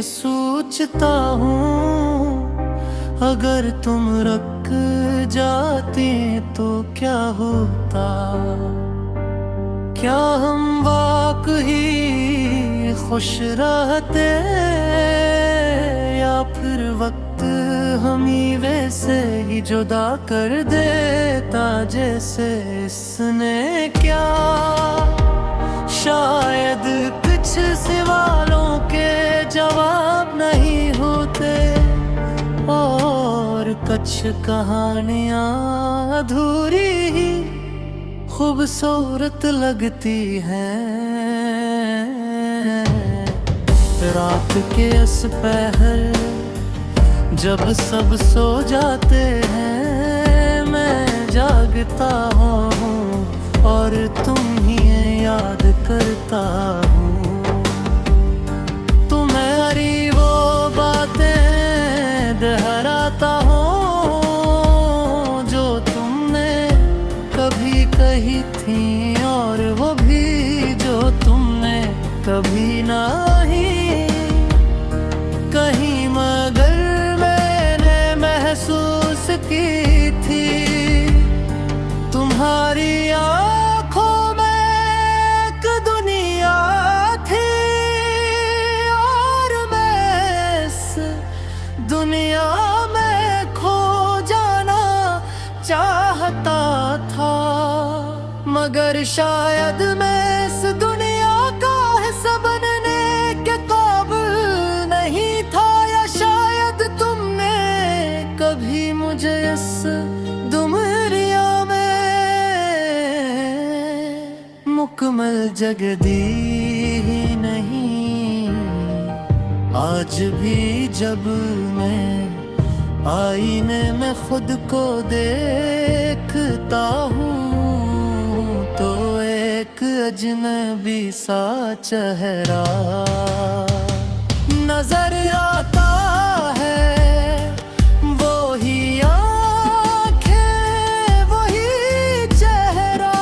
सोचता हूँ, अगर तुम रुक जाती तो क्या होता। क्या हम वाकई खुश रहते, या फिर वक्त हमें वैसे ही जुदा कर देता जैसे इसने। क्या शायद कुछ सवालों के जवाब नहीं होते, और कुछ कहानियां अधूरी ही खूबसूरत लगती हैं। रात के इस पहर जब सब सो जाते हैं, मैं जागता हूँ और तुम्हें याद करता हूँ। तुम्हारी वो बातें दोहराता हूँ जो तुमने कभी कही थी, और वो भी जो तुमने कभी नहीं कहीं, मगर मैंने महसूस की थी। तुम्हारी आँखों में एक दुनिया थी, और मैं इस दुनिया में खो जाना चाहता था। मगर शायद मैं इस दुनिया का हिस्सा बनने के काबिल नहीं था, या शायद तुमने कभी मुझे इस दुनिया में मुकम्मल जगह दी ही नहीं। आज भी जब मैं आईने में खुद को देखता हूँ, तो एक अजनबी सा चेहरा नजर आता है। वो ही आँखें, वही चेहरा,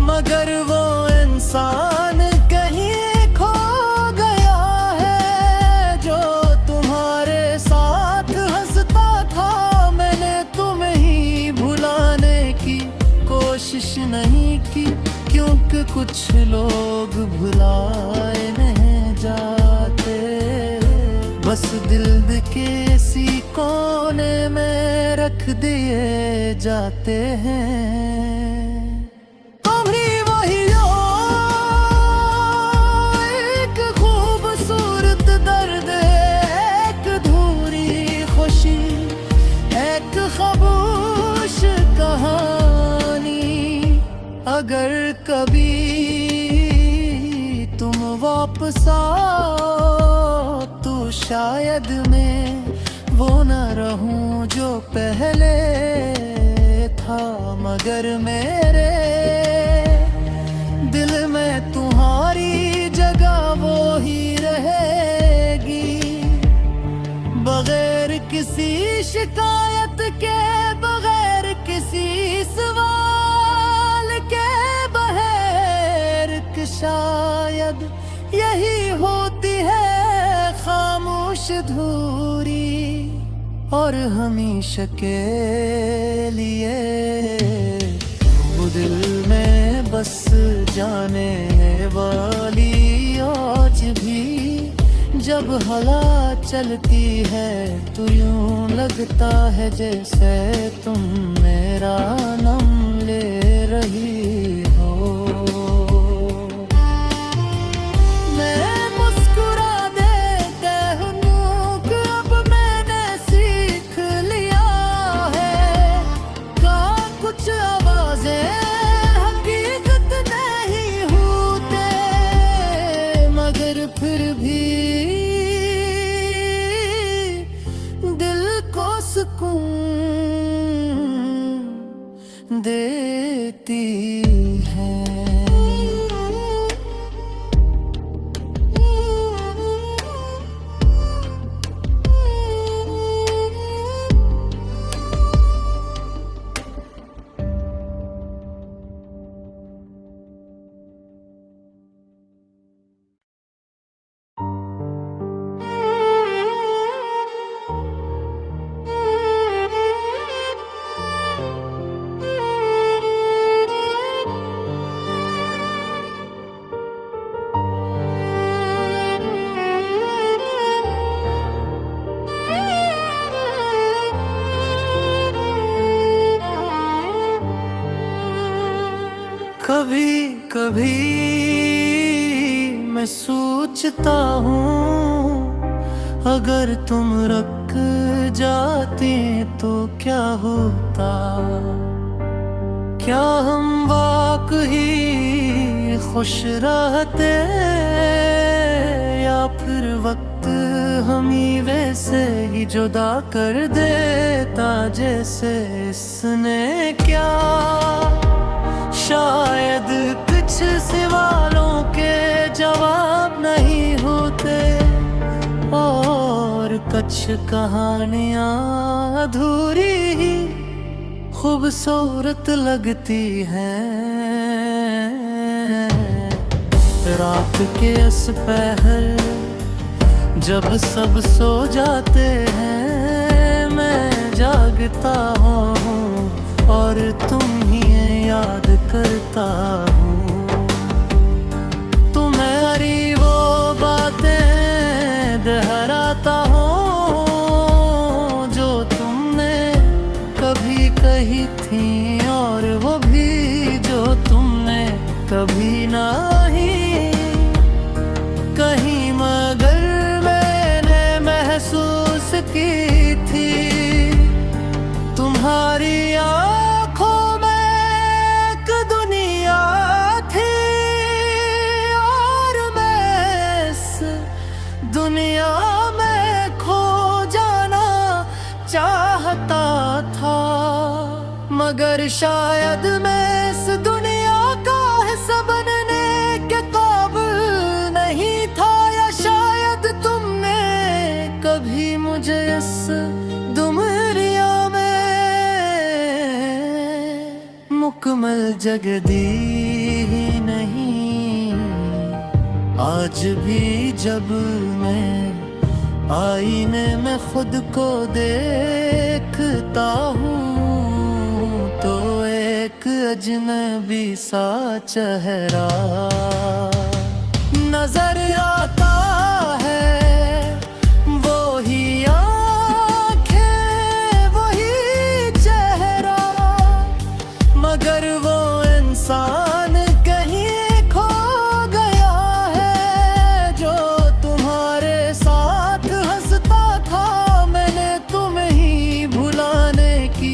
मगर वो इंसान कहीं खो गया है जो तुम्हारे साथ हंसता था। मैंने तुम्हें ही भुलाने की कोशिश नहीं की, क्योंकि कुछ लोग भुलाए नहीं जाते, बस दिल के इसी कोने में रख दिए जाते हैं। तुम ही वही हो, एक खूबसूरत दर्द, एक अधूरी खुशी, एक खामोश कहानी। अगर कभी तुम वापस आओ, तो शायद मैं वो न रहूं जो पहले था, मगर मेरे दिल में तुम्हारी जगह वो ही रहेगी। बगैर किसी शिकायत के, बगैर किसी सवाल के, बगैर कि शायद यही होती है खामोश धूरी, और हमेशा के लिए वो दिल में बस जाने वाली। आज भी जब हवा चलती है, तो यूं लगता है जैसे तुम मेरा नाम ले रही हो। फिर भी दिल को सुकून देती कभी मैं सोचता हूँ, अगर तुम रुक जाते तो क्या होता। क्या हम वाकई खुश रहते, या फिर वक्त हम ही वैसे ही जुदा कर देता जैसे इसने क्या। शायद कुछ सवालों के जवाब नहीं होते, और कुछ कहानियां अधूरी ही खूबसूरत लगती हैं। रात के इस पहर जब सब सो जाते हैं, मैं जागता हूँ और तुम्हें याद करता हूँ। तुम्हारी वो बातें दोहराता हूँ जो तुमने कभी कही थी, और वो भी जो तुमने कभी नहीं कहीं, मगर मैंने महसूस की थी तुम्हारी आँखों में एक दुनिया थी, और मैं इस दुनिया में खो जाना चाहता था। मगर शायद मैं इस दुनिया का हिस्सा बनने के काबिल नहीं था, या शायद तुमने कभी मुझे इस दुनिया में मुकम्मल जगह दी ही नहीं। आज भी जब मैं आईने में खुद को देखता हूँ, तो एक अजनबी सा चेहरा नजर आता है। वो ही आँखें, वही चेहरा, मगर वो इंसान कहीं खो गया है जो तुम्हारे साथ हंसता था। मैंने तुम्हें ही भुलाने की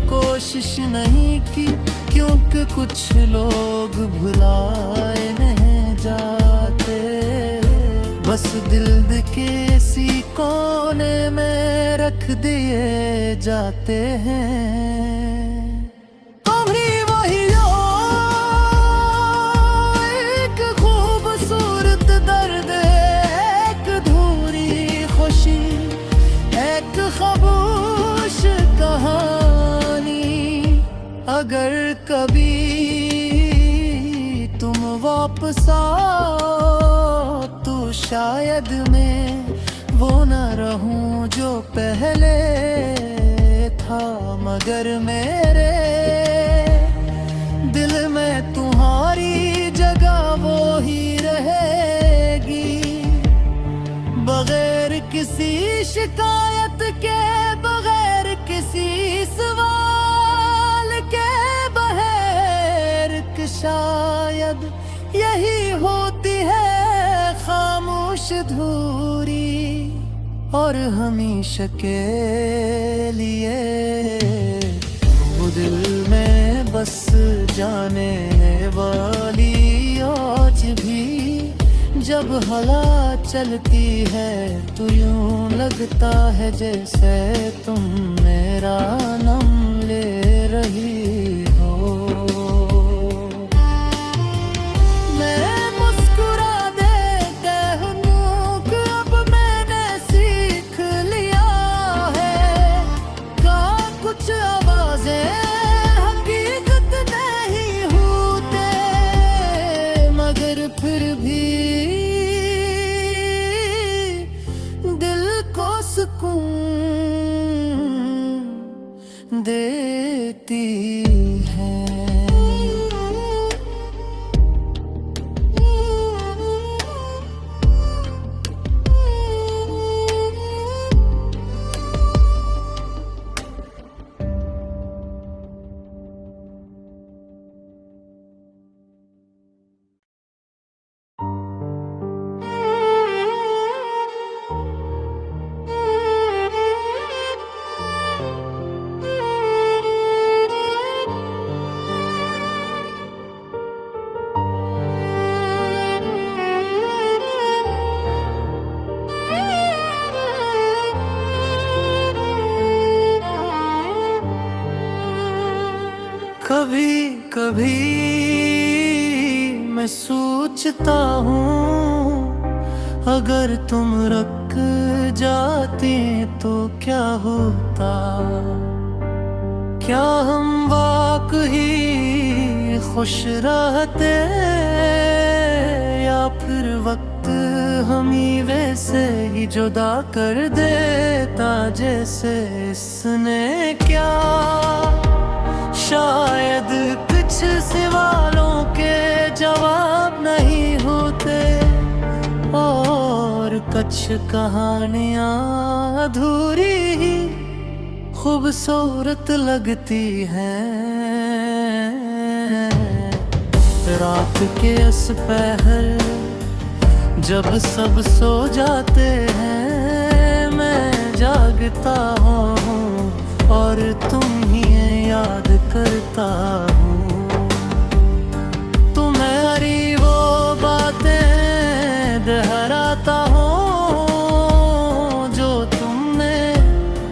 कोशिश नहीं की, क्योंकि कुछ लोग भुलाए नहीं जाते, बस दिल के सी कोने में रख दिए जाते हैं। तुम ही वही हो, एक खूबसूरत दर्द, एक अधूरी खुशी, एक खामोश कहानी। अगर कभी तुम वापस आओ, तो शायद मैं वो न रहूं जो पहले था, मगर मेरे दिल में तुम्हारी जगह वो ही रहेगी। बगैर किसी शिकायत के, बगैर किसी सवाल के, बहर शायद यही होती है खामोश धूरी, और हमेशा के लिए वो दिल में बस जाने वाली। आज भी जब हवा चलती है, तो यूं लगता है जैसे तुम मेरा नाम ले रही हो। फिर भी दिल को सुकून देती कभी मैं सोचता हूँ, अगर तुम रुक जाती तो क्या होता। क्या हम वाकई खुश रहते, या फिर वक्त हमें वैसे ही जुदा कर देता जैसे इसने क्या। शायद कुछ सवालों के जवाब नहीं होते, और कुछ कहानियां अधूरी ही खूबसूरत लगती हैं। रात के इस पहर जब सब सो जाते हैं, मैं जागता हूँ और तुम्हें याद करता हूँ। तुम्हारी वो बातें दोहराता हूँ जो तुमने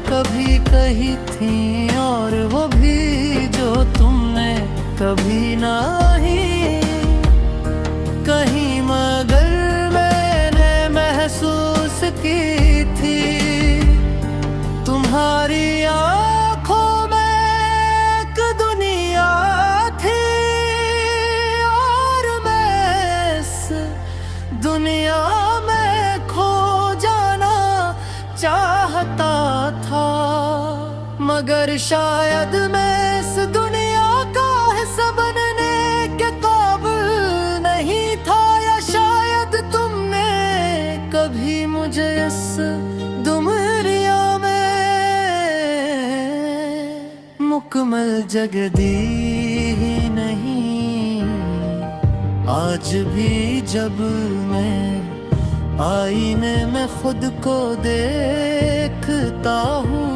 कभी कही थी, और वो भी जो तुमने कभी नहीं कहीं, मगर मैंने महसूस की थी। तुम्हारी आँखों में एक दुनिया थी, और मैं इस दुनिया में खो जाना चाहता था। मगर शायद मैं इस दुनिया का हिस्सा बनने के काबिल नहीं था, या शायद तुमने कभी मुझे इस दुनिया में मुकम्मल जगह दी ही नहीं। आज भी जब मैं आईने में खुद को देखता हूँ,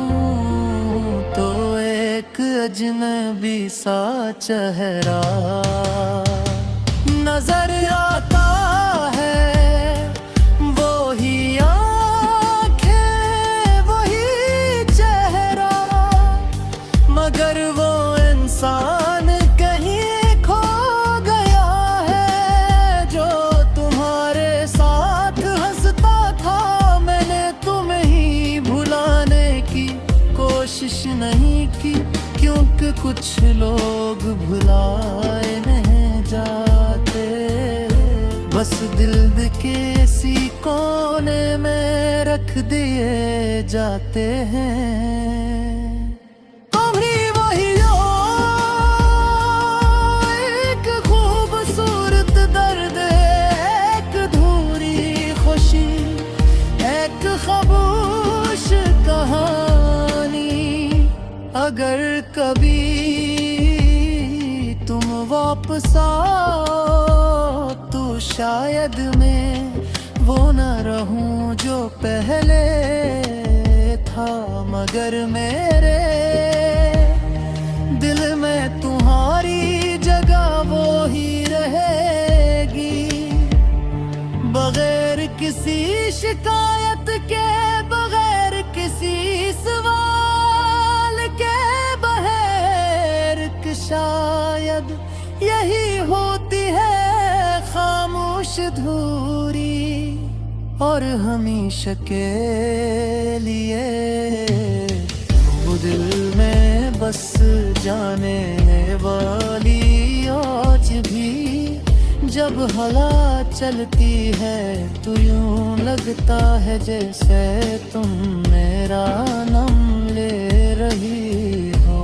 तो एक अजनबी सा चेहरा नजर आता है। वो ही आँखें, वही चेहरा, मगर वो इंसान कहीं खो गया है जो तुम्हारे साथ हंसता था। मैंने तुम्हें ही भुलाने की कोशिश नहीं की, क्योंकि कुछ लोग भुलाए नहीं जाते, बस दिल के इसी कोने में रख दिए जाते हैं। तुम ही वही हो, एक खूबसूरत दर्द, एक अधूरी खुशी, एक खामोश कहानी। अगर कभी तुम वापस आओ, तो शायद मैं वो न रहूं जो पहले था, मगर मेरे दिल में तुम्हारी जगह वो ही रहेगी। बगैर किसी शिकायत के, बगैर किसी सवाल के, बगैर कि शायद यही होती है खामोश धूरी, और हमेशा के लिए वो दिल में बस जाने वाली। आज भी जब हवा चलती है, तो यूं लगता है जैसे तुम मेरा नाम ले रही हो।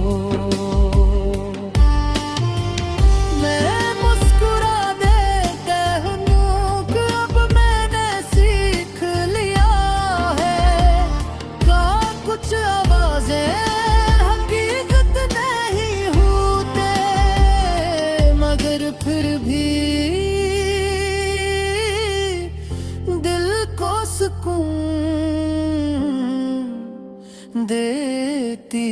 फिर भी दिल को सुकून देती